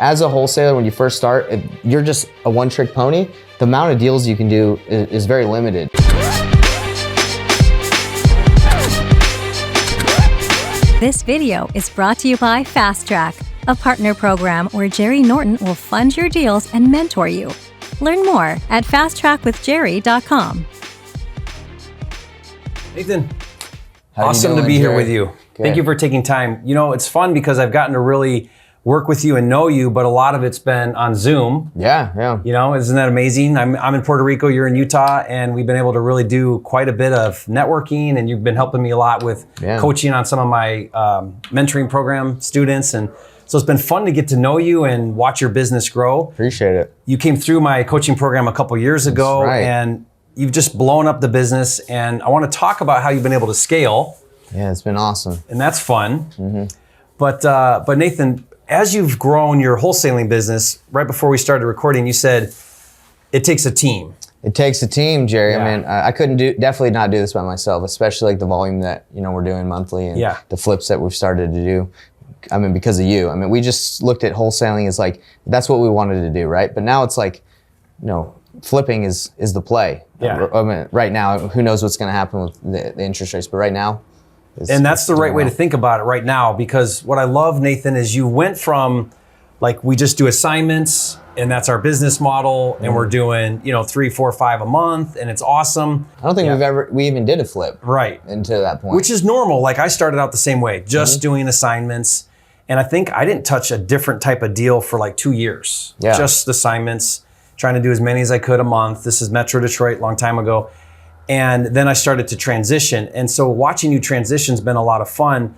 as a wholesaler, when you first start, if you're just a one-trick pony, the amount of deals you can do is very limited. This video is brought to you by Fast Track, a partner program where Jerry Norton will fund your deals and mentor you. Learn more at fasttrackwithjerry.com. Nathan, awesome to be here with you. Good. Thank you for taking time. You know, it's fun because I've gotten to really work with you and know you, but a lot of it's been on Zoom. Yeah. You know, isn't that amazing? I'm in Puerto Rico, you're in Utah, and we've been able to really do quite a bit of networking, and you've been helping me a lot with coaching on some of my mentoring program students. And so it's been fun to get to know you and watch your business grow. Appreciate it. You came through my coaching program a couple years ago, and you've just blown up the business. And I want to talk about how you've been able to scale. Yeah, it's been awesome. And that's fun. Mm-hmm. But Nathan, as you've grown your wholesaling business, right before we started recording, you said it takes a team. It takes a team, Jerry. Yeah. I mean, I couldn't definitely not do this by myself, especially like the volume that, you know, we're doing monthly and the flips that we've started to do. I mean, because of you. I mean, we just looked at wholesaling as like, that's what we wanted to do, right? But now it's like, you know, flipping is the play. Yeah. I mean, right now, who knows what's going to happen with the interest rates, but right now, and that's the right way to think about it right now, because what I love, Nathan, is you went from like, we just do assignments and that's our business model and we're doing, you know, 3, 4, 5 a month and it's awesome. I don't think we even did a flip into that point. Which is normal. Like I started out the same way, just doing assignments. And I think I didn't touch a different type of deal for like 2 years. Yeah. Just assignments, trying to do as many as I could a month. This is Metro Detroit, long time ago. And then I started to transition. And so watching you transition has been a lot of fun.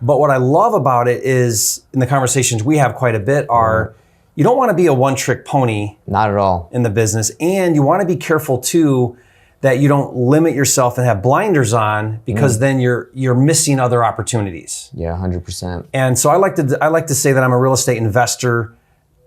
But what I love about it is, in the conversations we have quite a bit, are you don't want to be a one-trick pony. Not at all. In the business. And you want to be careful too that you don't limit yourself and have blinders on, because then you're missing other opportunities. Yeah, 100%. And so I like to say that I'm a real estate investor,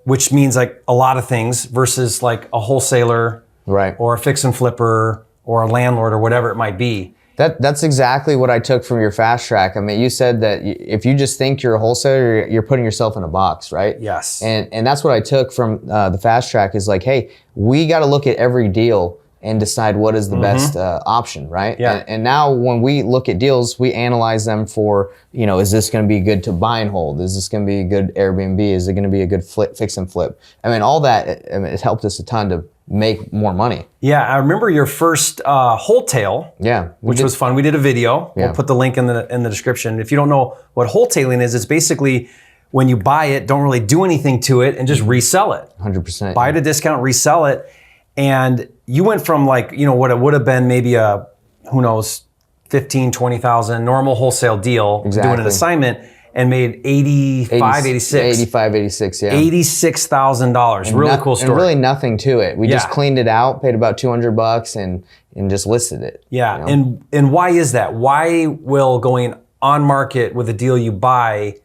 which means like a lot of things, versus like a wholesaler or a fix and flipper or a landlord or whatever it might be. That's exactly what I took from your Fast Track. I mean, you said that if you just think you're a wholesaler, you're putting yourself in a box, right? Yes. And that's what I took from the Fast Track is like, hey, we got to look at every deal and decide what is the best option, right? Yeah. And now when we look at deals, we analyze them for, you know, is this going to be good to buy and hold? Is this going to be a good Airbnb? Is it going to be a good fix and flip? I mean, all that, it helped us a ton to make more money. Yeah, I remember your first wholesale. Yeah, which was fun. We did a video. We'll put the link in the description. If you don't know what wholesaling is, it's basically when you buy it, don't really do anything to it, and just resell it. 100%. Buy at a discount, resell it, and you went from like, you know, what it would have been maybe a, who knows, 15, 20,000 normal wholesale deal, doing an assignment, and made 86, yeah. $86,000. Really cool story. And really nothing to it. We just cleaned it out, paid about $200 and just listed it. Yeah, you know? and why is that? Why will going on market with a deal you buy,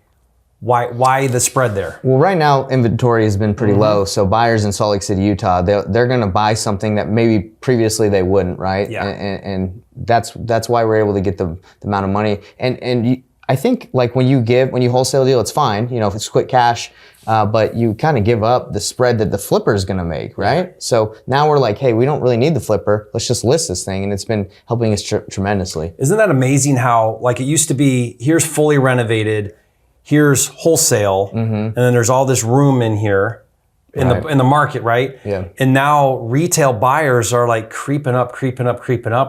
why the spread there? Well, right now inventory has been pretty low, so buyers in Salt Lake City, Utah, they're going to buy something that maybe previously they wouldn't, right? Yeah. And that's why we're able to get the amount of money. And I think like when you wholesale deal, it's fine, you know, if it's quick cash, but you kind of give up the spread that the flipper is going to make, right? So now we're like, hey, we don't really need the flipper. Let's just list this thing. And it's been helping us tremendously. Isn't that amazing how like it used to be, here's fully renovated, here's wholesale, and then there's all this room in here in the market, right? Yeah. And now retail buyers are like creeping up,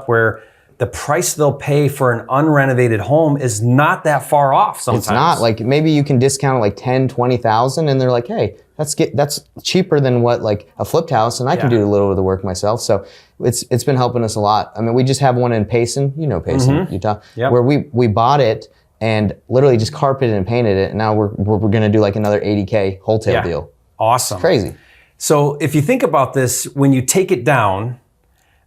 where the price they'll pay for an unrenovated home is not that far off sometimes. It's not. Like maybe you can discount it like 10, 20,000 and they're like, hey, that's cheaper than what like a flipped house, and I can do a little of the work myself. So it's been helping us a lot. I mean, we just have one in Payson, you know Payson, Utah, where we bought it and literally just carpeted and painted it, and now we're going to do like another $80K wholesale deal. Awesome. It's crazy. So if you think about this, when you take it down,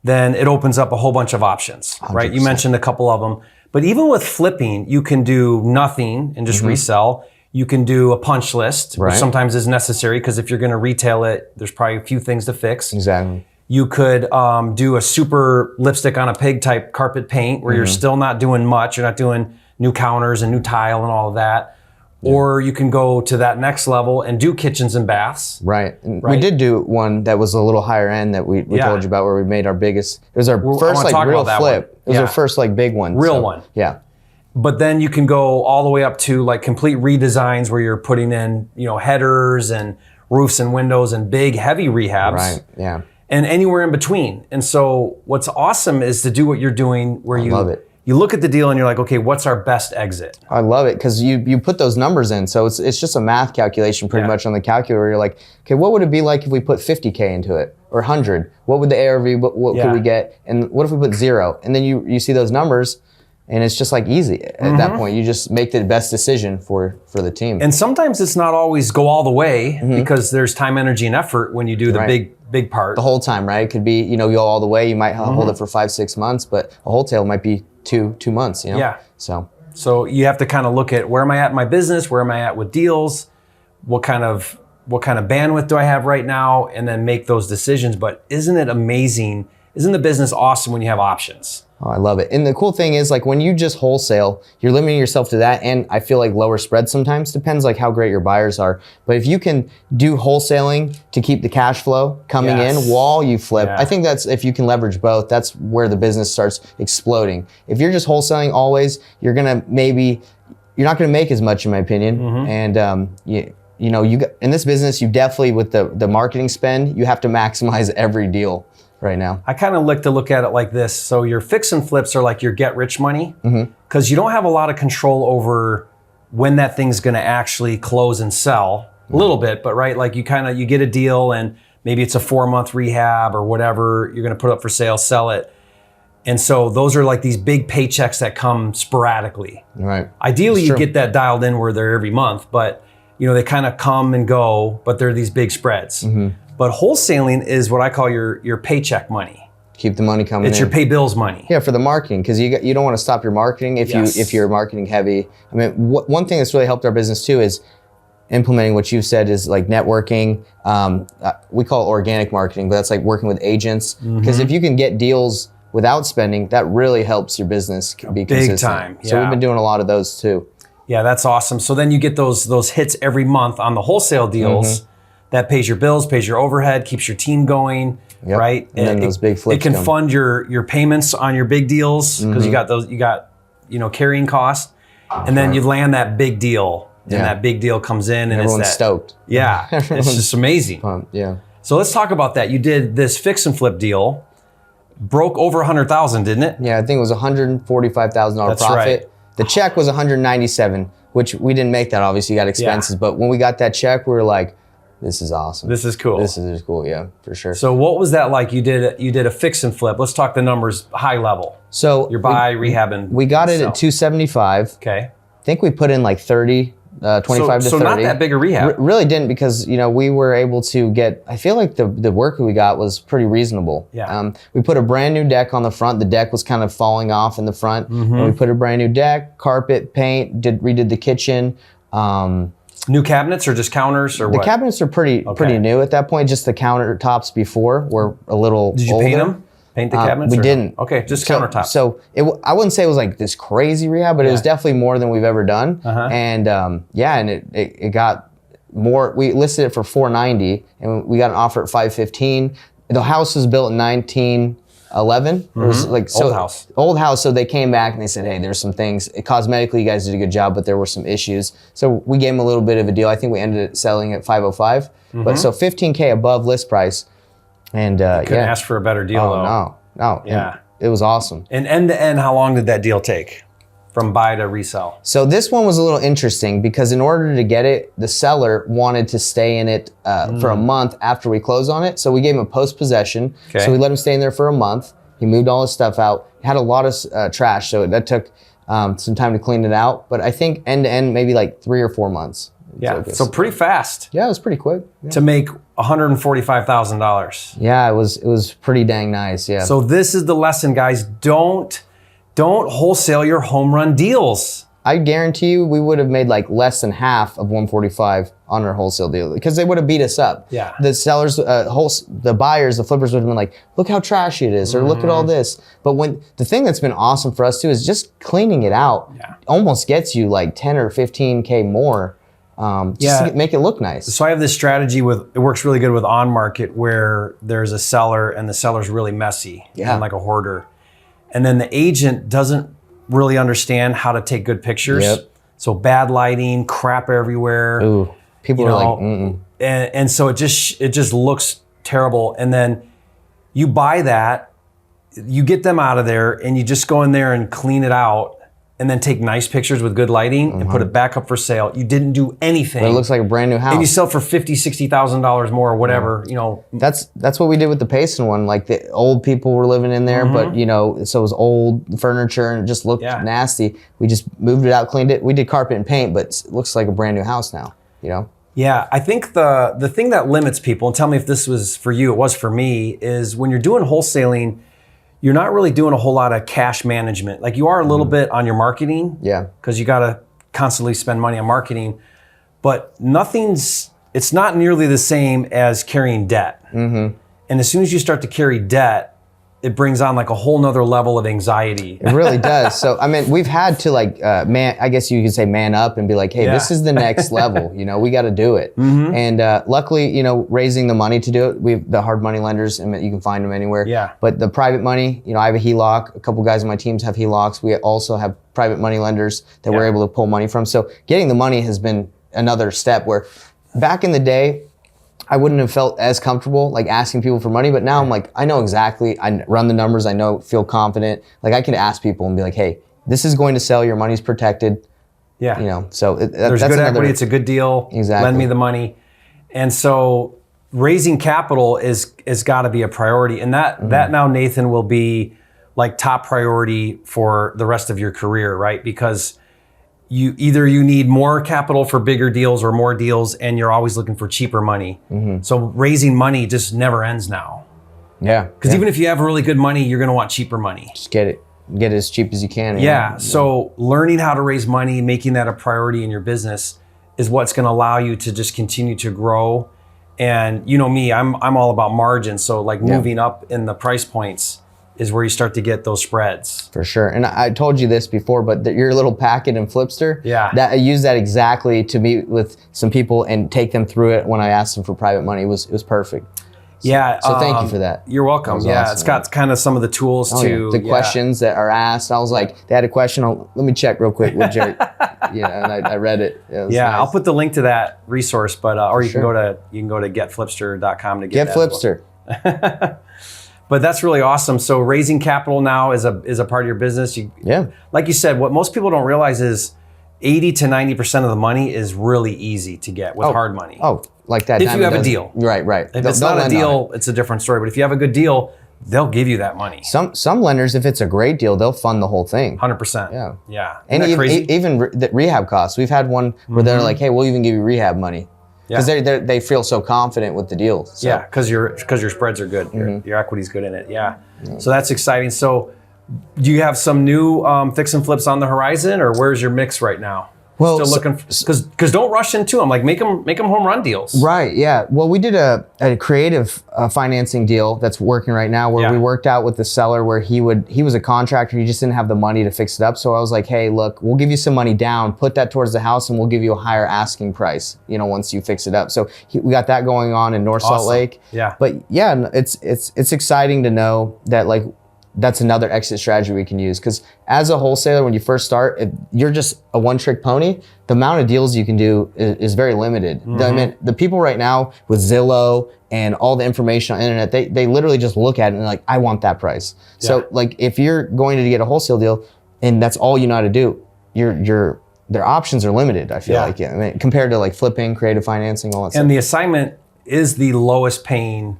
then it opens up a whole bunch of options, 100%. Right? You mentioned a couple of them. But even with flipping, you can do nothing and just resell. You can do a punch list, which sometimes is necessary, because if you're going to retail it, there's probably a few things to fix. Exactly. You could do a super lipstick on a pig type carpet paint where you're still not doing much. You're not doing new counters and new tile and all of that. or you can go to that next level and do kitchens and baths. Right. And we did do one that was a little higher end that we told you about, where we made our biggest. It was our first like real flip. It was our first like big one. Real one. Yeah. But then you can go all the way up to like complete redesigns where you're putting in, you know, headers and roofs and windows and big heavy rehabs. Right. Yeah. And anywhere in between. And so what's awesome is to do what you're doing where you love it. You look at the deal and you're like, okay, what's our best exit? I love it because you put those numbers in. So it's just a math calculation pretty much on the calculator. You're like, okay, what would it be like if we put 50K into it or 100? What would the ARV, what could we get? And what if we put 0? And then you see those numbers and it's just like easy at that point. You just make the best decision for the team. And sometimes it's not always go all the way because there's time, energy, and effort when you do the big part. The whole time, right? It could be, you know, go all the way. You might hold it for 5-6 months, but a wholesale might be two months, you know? Yeah. So you have to kind of look at where am I at in my business? Where am I at with deals? What kind of bandwidth do I have right now? And then make those decisions. But isn't it amazing? Isn't the business awesome when you have options? Oh, I love it. And the cool thing is, like, when you just wholesale, you're limiting yourself to that. And I feel like lower spreads sometimes. Depends like how great your buyers are. But if you can do wholesaling to keep the cash flow coming in while you flip, I think that's, if you can leverage both, that's where the business starts exploding. If you're just wholesaling always, you're not gonna make as much, in my opinion. And you know, in this business, you definitely, with the marketing spend, you have to maximize every deal right now. I kind of like to look at it like this. So your fix and flips are like your get rich money because you don't have a lot of control over when that thing's going to actually close and sell. A little bit, but right, like you get a deal and maybe it's a 4-month rehab or whatever you're going to put up for sale, sell it. And so those are like these big paychecks that come sporadically. Right. Ideally, you get that dialed in where they're every month, but you know, they kind of come and go, but they're these big spreads. But wholesaling is what I call your paycheck money. Keep the money coming in. It's your pay bills money. Yeah, for the marketing, because you don't want to stop your marketing if you're marketing heavy. I mean, one thing that's really helped our business too is implementing what you've said is like networking. We call it organic marketing, but that's like working with agents. Because if you can get deals without spending, that really helps your business be consistent. Big time. So we've been doing a lot of those too. Yeah, that's awesome. So then you get those hits every month on the wholesale deals. That pays your bills, pays your overhead, keeps your team going, right? And then those big flips. It can fund your payments on your big deals because you got carrying costs, and then you land that big deal, and that big deal comes in, and everyone's stoked. Yeah, it's just amazing. Pumped, yeah. So let's talk about that. You did this fix and flip deal, broke over 100,000, didn't it? Yeah, I think it was $145,000 profit. Right. The check was 197, which we didn't make that. Obviously, you got expenses, but when we got that check, we were like, this is awesome. This is cool. This is cool, yeah, for sure. So what was that like? You did a fix and flip. Let's talk the numbers high level. So your buy, rehab, and we got it at 275. Okay. I think we put in like 30, 25 to 30. So not that big a rehab. Really didn't, because we were able to get, I feel like the work we got was pretty reasonable. Yeah. We put a brand new deck on the front. The deck was kind of falling off in the front. And we put a brand new deck, carpet, paint, redid the kitchen. New cabinets or just counters or what? The cabinets are pretty new at that point. Just the countertops before were a little older. Did you paint them? Paint the cabinets? We didn't. Okay, just countertops. So I wouldn't say it was like this crazy rehab, but it was definitely more than we've ever done. And and it got more. We listed it for $490, and we got an offer at $515. The house was built in 1911. It was like old house. So they came back and they said, hey, there's some things. Cosmetically, you guys did a good job, but there were some issues. So we gave them a little bit of a deal. I think we ended up selling at $505. But so $15K above list price. And couldn't ask for a better deal though. No. Yeah. It was awesome. And end to end, how long did that deal take? From buy to resell? So this one was a little interesting because in order to get it, the seller wanted to stay in it for a month after we closed on it. So we gave him a post-possession. Okay. So we let him stay in there for a month. He moved all his stuff out. He had a lot of trash, so that took some time to clean it out. But I think end to end, maybe like 3 or 4 months. Yeah, so pretty fast. Yeah, it was pretty quick. Yeah. To make $145,000. Yeah, it was pretty dang nice, yeah. So this is the lesson, guys. Don't wholesale your home run deals. I guarantee you we would have made like less than half of 145 on our wholesale deal because they would have beat us up. Yeah. The sellers, the buyers, the flippers would have been like, look how trashy it is, or look at all this. But the thing that's been awesome for us too is just cleaning it out almost gets you like 10 or 15K more just to make it look nice. So I have this strategy it works really good with on market where there's a seller and the seller's really messy and like a hoarder. And then the agent doesn't really understand how to take good pictures. So bad lighting, crap everywhere. Ooh, people are like, and so it just looks terrible. And then you buy that, you get them out of there, and you just go in there and clean it out, and then take nice pictures with good lighting and put it back up for sale. You didn't do anything. But it looks like a brand new house. And you sell for $50,000, $60,000 more or whatever, you know. That's what we did with the Payson one. Like the old people were living in there, but you know, so it was old furniture and it just looked nasty. We just moved it out, cleaned it. We did carpet and paint, but it looks like a brand new house now, you know? Yeah, I think the thing that limits people, and tell me if this was for you, it was for me, is when you're doing wholesaling, you're not really doing a whole lot of cash management. Like you are a little bit on your marketing. Yeah. Because you got to constantly spend money on marketing. But it's not nearly the same as carrying debt. And as soon as you start to carry debt, it brings on like a whole nother level of anxiety. It really does. So, I mean, we've had to like, I guess you could say man up and be like, hey, this is the next level, you know, we got to do it. And luckily, you know, raising the money to do it, we've the hard money lenders, and you can find them anywhere. Yeah. But the private money, you know, I have a HELOC, a couple guys on my teams have HELOCs. We also have private money lenders that we're able to pull money from. So getting the money has been another step where back in the day, I wouldn't have felt as comfortable like asking people for money, but now I'm like, I know exactly, I run the numbers, feel confident. Like I can ask people and be like, hey, this is going to sell, your money's protected. Yeah. You know, so there's good equity, it's a good deal. Exactly. Lend me the money. And so raising capital is gotta be a priority. And that now, Nathan, will be like top priority for the rest of your career, right? Because you need more capital for bigger deals or more deals, and you're always looking for cheaper money. So raising money just never ends now. Yeah. Because even if you have really good money, you're gonna want cheaper money. Just get it as cheap as you can. Yeah. So learning how to raise money, making that a priority in your business is what's gonna allow you to just continue to grow. And you know me, I'm all about margin. So like moving up in the price points is where you start to get those spreads. For sure. And I told you this before, but your little packet and Flipster, that I used that exactly to meet with some people and take them through it when I asked them for private money. It was perfect. So thank you for that. You're welcome. Awesome, it's got kind of some of the tools the questions that are asked. I was like, they had a question. Let me check real quick with Jerry. And I read it. Nice. I'll put the link to that resource, but or you can go to getflipster.com to get Flipster. But that's really awesome. So raising capital now is a part of your business. Like you said, what most people don't realize is 80 to 90% of the money is really easy to get with hard money. Oh, like that. If you have a deal. Right. If it's not a deal, it's a different story. But if you have a good deal, they'll give you that money. Some lenders, if it's a great deal, they'll fund the whole thing. 100%. Yeah. And even the rehab costs. We've had one where they're like, hey, we'll even give you rehab money. Because they feel so confident with the deal. So. Yeah, because your spreads are good. Your equity's good in it. Yeah. So that's exciting. So do you have some new fix and flips on the horizon, or where's your mix right now? Well, still looking because don't rush into them. Like make them home run deals. Right. Yeah. Well, we did a creative financing deal that's working right now, where we worked out with the seller where he was a contractor. He just didn't have the money to fix it up. So I was like, hey, look, we'll give you some money down, put that towards the house, and we'll give you a higher asking price. You know, once you fix it up. So we got that going on in North Salt Lake. Yeah. But yeah, it's exciting to know that like. That's another exit strategy we can use, because as a wholesaler, when you first start, if you're just a one-trick pony, the amount of deals you can do is very limited. I mean, the people right now with Zillow and all the information on the internet, they literally just look at it and they're like, I want that price. So like if you're going to get a wholesale deal and that's all you know how to do, their options are limited, I feel like. I mean, compared to like flipping, creative financing, all that stuff. And the assignment is the lowest paying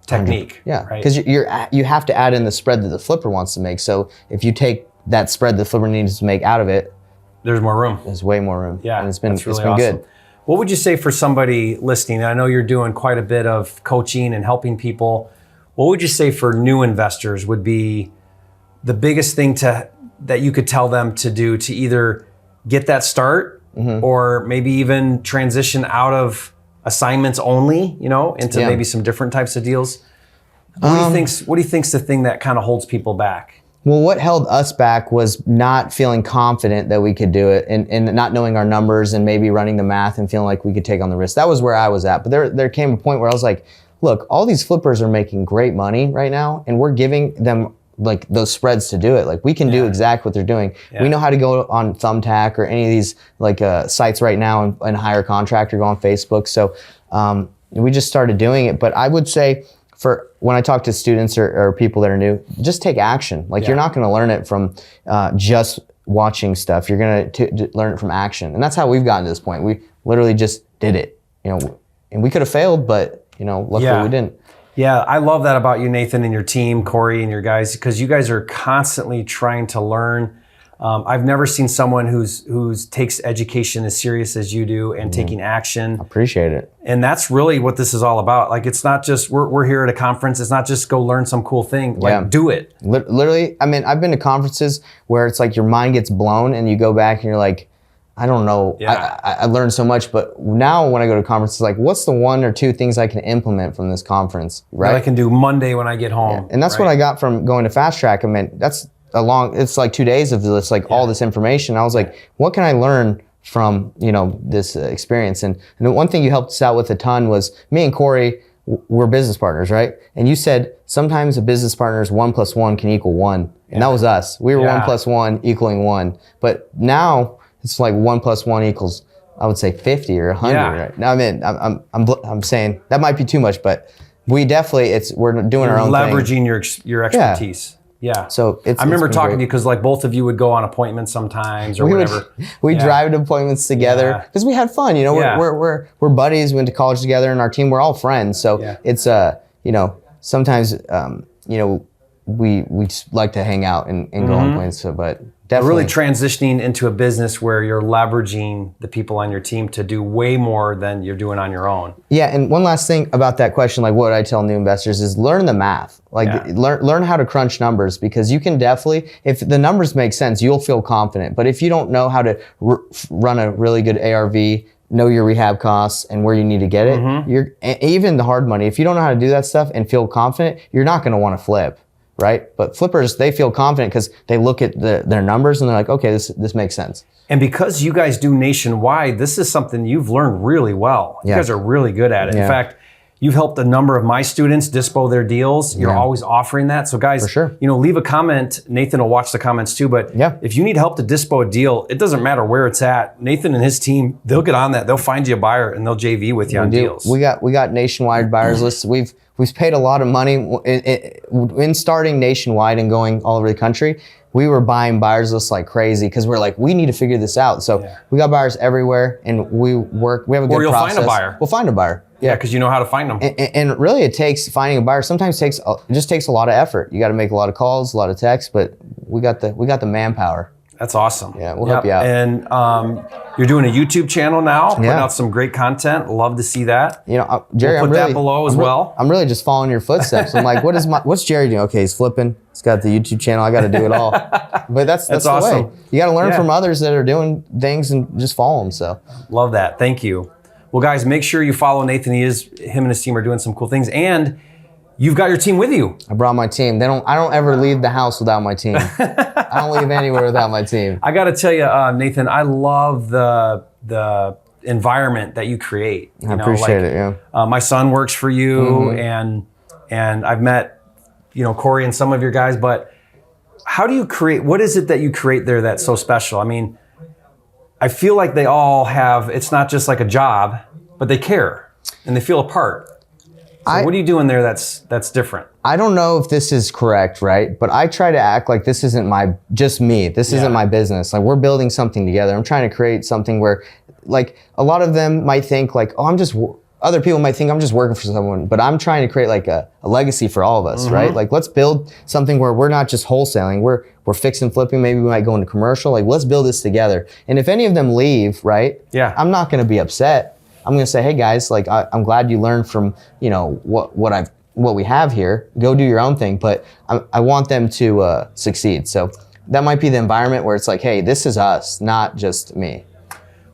technique. Yeah, because you have to add in the spread that the flipper wants to make. So if you take that spread the flipper needs to make out of it, there's more room. There's way more room. Yeah, and it's been awesome. Good. What would you say for somebody listening? I know you're doing quite a bit of coaching and helping people. What would you say for new investors would be the biggest thing that you could tell them to do to either get that start or maybe even transition out of assignments only, into maybe some different types of deals? What do you think's the thing that kind of holds people back? Well, what held us back was not feeling confident that we could do it, and not knowing our numbers and maybe running the math and feeling like we could take on the risk. That was where I was at. But there came a point where I was like, look, all these flippers are making great money right now, and we're giving them like those spreads to do it. Like we can do exactly what they're doing. Yeah. We know how to go on Thumbtack or any of these like sites right now and hire a contractor, go on Facebook. So we just started doing it. But I would say, for when I talk to students or people that are new, just take action. Like you're not going to learn it from just watching stuff. You're going to learn it from action. And that's how we've gotten to this point. We literally just did it, and we could have failed, but luckily we didn't. Yeah, I love that about you, Nathan, and your team, Corey, and your guys, because you guys are constantly trying to learn. I've never seen someone who's takes education as serious as you do and taking action. Appreciate it. And that's really what this is all about. Like, it's not just we're here at a conference. It's not just go learn some cool thing. Like, do it. Literally, I mean, I've been to conferences where it's like your mind gets blown and you go back and you're like, I don't know. Yeah. I learned so much, but now when I go to conferences, like, what's the 1 or 2 things I can implement from this conference, right? That I can do Monday when I get home. Yeah. And that's what I got from going to Fast Track. I mean, it's like 2 days of this, like all this information. I was like, what can I learn from, this experience? And the one thing you helped us out with a ton was me and Corey, we're business partners, right? And you said sometimes a business partner's 1 + 1 can equal 1. And that was us. We were 1 + 1 equaling 1. But now it's like 1 + 1 equals, I would say 50 or 100, right? Now, I mean, I'm saying that might be too much, but we definitely, we're doing our own leveraging your expertise. Yeah. So I remember talking to you because like both of you would go on appointments sometimes or whatever. We drive to appointments together because we had fun. We're buddies. We went to college together, and our team, we're all friends. So it's sometimes we just like to hang out and go on appointments. So, but definitely really transitioning into a business where you're leveraging the people on your team to do way more than you're doing on your own. Yeah, and one last thing about that question, like what I tell new investors is learn the math. Like learn how to crunch numbers, because you can definitely, if the numbers make sense, you'll feel confident. But if you don't know how to run a really good ARV, know your rehab costs and where you need to get it, even the hard money, if you don't know how to do that stuff and feel confident, you're not going to want to flip. Right? But flippers, they feel confident because they look at their numbers and they're like, okay, this makes sense. And because you guys do nationwide, this is something you've learned really well. You guys are really good at it. In fact, you've helped a number of my students dispo their deals. You're always offering that. So guys, leave a comment. Nathan will watch the comments too. But if you need help to dispo a deal, it doesn't matter where it's at. Nathan and his team, they'll get on that. They'll find you a buyer and they'll JV with you on deals. We got nationwide buyers lists. We've paid a lot of money in starting nationwide and going all over the country. We were buying buyers lists like crazy because we're like, we need to figure this out. So we got buyers everywhere, and we have a good process. Or you'll find a buyer. We'll find a buyer. Yeah, because you know how to find them. And really, it takes finding a buyer. Sometimes it just takes a lot of effort. You got to make a lot of calls, a lot of texts, but we got the manpower. That's awesome. Yeah, we'll help you out. And you're doing a YouTube channel now, putting out some great content. Love to see that. Jerry, we'll put that below as well. I'm really just following your footsteps. I'm like, what's Jerry doing? Okay, he's flipping. He's got the YouTube channel. I got to do it all. But that's the awesome. way. You got to learn from others that are doing things and just follow them. So love that. Thank you. Well, guys, make sure you follow Nathan. Him and his team are doing some cool things, and you've got your team with you. I brought my team. I don't ever leave the house without my team. I don't leave anywhere without my team. I got to tell you, Nathan, I love the environment that you create. I appreciate it. Yeah. My son works for you, and I've met, Corey and some of your guys. But how do you create? What is it that you create there that's so special? I mean, I feel like they all have. It's not just like a job, but they care and they feel a part. So what are you doing there that's different? I don't know if this is correct, right? But I try to act like this isn't just me. This isn't my business. Like, we're building something together. I'm trying to create something where, like, a lot of them might think like, other people might think I'm just working for someone, but I'm trying to create like a legacy for all of us, right? Like, let's build something where we're not just wholesaling. We're fixing, flipping. Maybe we might go into commercial. Like, let's build this together. And if any of them leave, right? Yeah. I'm not going to be upset. I'm going to say, hey guys, like, I'm glad you learned from, what we have here. Go do your own thing, but I want them to succeed. So that might be the environment where it's like, hey, this is us, not just me.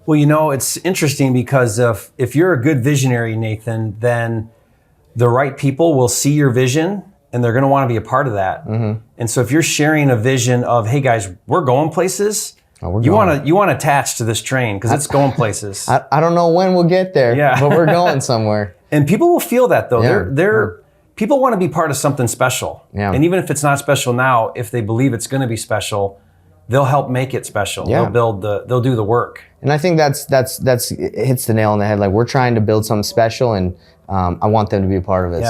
Well, it's interesting because if you're a good visionary, Nathan, then the right people will see your vision and they're going to want to be a part of that. And so if you're sharing a vision of, hey guys, we're going places, you want to attach to this train because it's going places. I don't know when we'll get there, but we're going somewhere. And people will feel that though. People want to be part of something special. And even if it's not special now, if they believe it's going to be special, they'll help make it special. They'll do the work. And I think that's it hits the nail on the head. Like, we're trying to build something special, and I want them to be a part of it.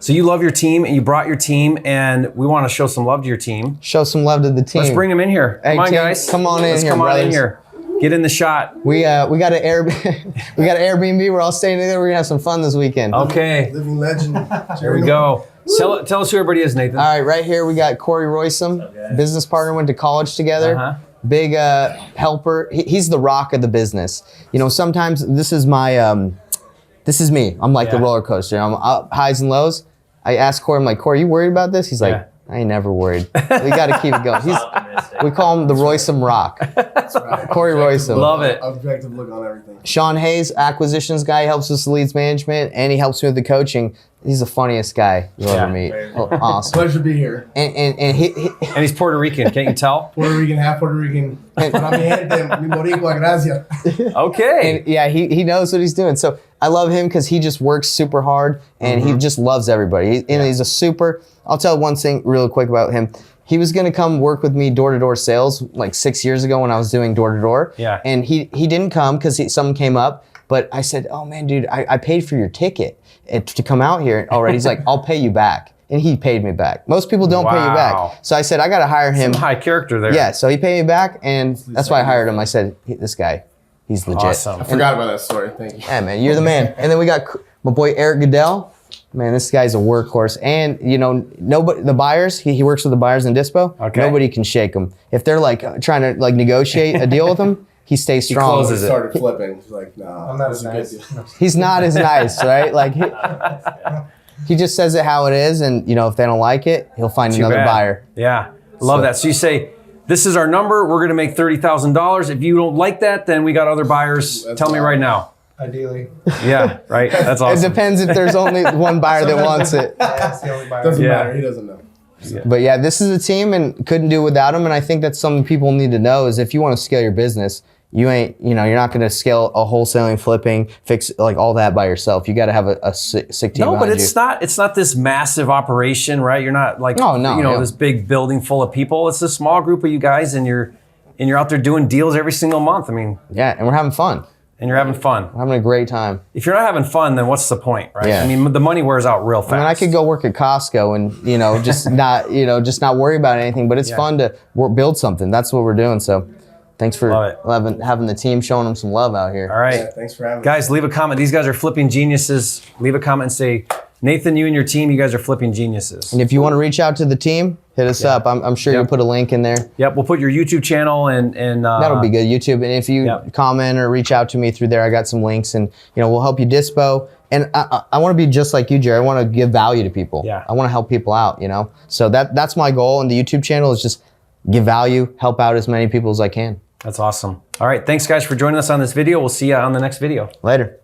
So you love your team, and you brought your team, and we want to show some love to your team. Show some love to the team. Let's bring them in here. Hey, come on, team, guys. Come on in Let's here, come brothers. on in here. Get in the shot. We got an Airbnb. We're all staying together. We're gonna have some fun this weekend. Okay. Living legend. There we go. Tell us who everybody is, Nathan. All right, right here we got Corey Roysum, business partner, went to college together. Big helper. He's the rock of the business. You know, sometimes this is my, this is me. I'm like the roller coaster. I'm up highs and lows. I ask Corey, I'm like, Corey, you worried about this? He's like, I ain't never worried. We got to keep it going. We call him the Roysum Rock. That's right. Corey Roysum. Love it. Objective look on everything. Sean Hayes, acquisitions guy, helps us with leads management, and he helps me with the coaching. He's the funniest guy you'll ever meet. Awesome. Pleasure to be here. And And he's Puerto Rican, can't you tell? Puerto Rican, half Puerto Rican. Para mi gente, mi boricua, gracias. Okay. And yeah, he knows what he's doing. So I love him because he just works super hard, and he just loves everybody. He's a super. I'll tell one thing real quick about him. He was gonna come work with me door-to-door sales like 6 years ago when I was doing door-to-door. Yeah. And he didn't come because something came up. But I said, oh man, dude, I paid for your ticket to come out here already. He's like, I'll pay you back. And he paid me back. Most people don't pay you back. So I said, I got to hire him. Some high character there. Yeah, so he paid me back, and that's why I hired him. I said, this guy, he's legit. Awesome. I forgot about that story. Thank you. Yeah, man, you're the man. And then we got my boy Eric Goodell. Man, this guy's a workhorse. And, you know, nobody, the buyers, he works with the buyers in Dispo. Okay. Nobody can shake him. If they're like trying to like negotiate a deal with him, he stays strong. closes He it. started flipping. He's like, nah, I'm not this as is a nice. good deal. He's not as nice, right? Like he just says it how it is, and you know if they don't like it, he'll find Too another bad. buyer. Yeah. Love that. So you say, this is our number. We're going to make $30,000. If you don't like that, then we got other buyers. Tell me right now. Ideally. Yeah, right. That's It awesome. depends if there's only one buyer that wants it. That's the only buyer. Doesn't Yeah. matter. He doesn't know. But yeah, this is a team, and couldn't do it without him. And I think that's something people need to know is if you want to scale your business, you're not going to scale a wholesaling, flipping, fix like all that by yourself. You got to have a sick team. No, but behind it's not this massive operation, right? You're not like this big building full of people. It's a small group of you guys, and you're out there doing deals every single month. I mean, Yeah, and we're having fun. and you're having fun. We're having a great time. If you're not having fun, then what's the point, right? Yeah. I mean, the money wears out real fast. I mean, I could go work at Costco and just not worry about anything. But it's fun to build something. That's what we're doing. So, thanks for having the team, showing them some love out here. All right, Yeah, thanks for having me. guys, leave a comment. These guys are flipping geniuses. Leave a comment and say, Nathan, you and your team, you guys are flipping geniuses. And if you want to reach out to the team, hit us up. I'm sure you'll put a link in there. Yep, we'll put your YouTube channel and That'll be good. YouTube. And if you comment or reach out to me through there, I got some links, and we'll help you dispo. And I want to be just like you, Jerry. I want to give value to people. Yeah. I want to help people out. So that's my goal. And the YouTube channel is just give value, help out as many people as I can. That's awesome. All right, thanks guys for joining us on this video. We'll see you on the next video. Later.